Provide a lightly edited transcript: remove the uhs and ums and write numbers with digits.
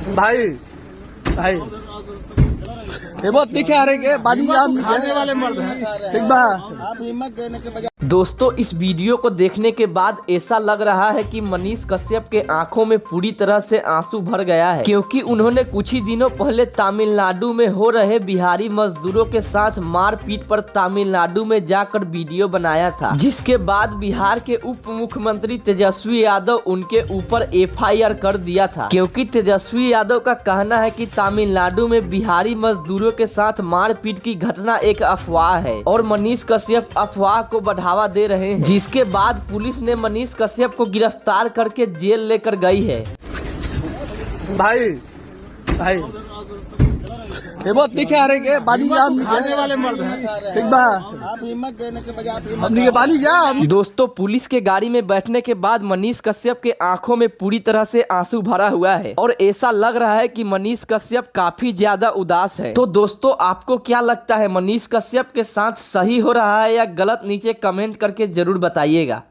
भाई भाई ये बहुत दिखे आ रहे के बाजू खाने वाले मर्द हैं। ठीक बा। आप हिम्मत देने के बजाय दोस्तों इस वीडियो को देखने के बाद ऐसा लग रहा है कि मनीष कश्यप के आंखों में पूरी तरह से आंसू भर गया है, क्योंकि उन्होंने कुछ ही दिनों पहले तमिलनाडु में हो रहे बिहारी मजदूरों के साथ मारपीट पर तमिलनाडु में जाकर वीडियो बनाया था, जिसके बाद बिहार के उप मुख्यमंत्री तेजस्वी यादव उनके ऊपर FIR कर दिया था, क्योंकि तेजस्वी यादव का कहना है कि तमिलनाडु में बिहारी मजदूरों के साथ मारपीट की घटना एक अफवाह है और मनीष कश्यप अफवाह को बढ़ावा दे रहे हैं, जिसके बाद पुलिस ने मनीष कश्यप को गिरफ्तार करके जेल लेकर गई है। भाई भाई ये बहुत दिखे आ रहे के बाजू खाने वाले मर्द हैं। ठीक बा। आप हिम्मत देने के बजाय आप हिम्मत हमनी के बाली जा। दोस्तों पुलिस के गाड़ी में बैठने के बाद मनीष कश्यप के आंखों में पूरी तरह से आंसू भरा हुआ है और ऐसा लग रहा है कि मनीष कश्यप काफी ज्यादा उदास है। तो दोस्तों आपको क्या लगता है, मनीष कश्यप के साथ सही हो रहा है या गलत? नीचे कमेंट करके जरूर बताइएगा।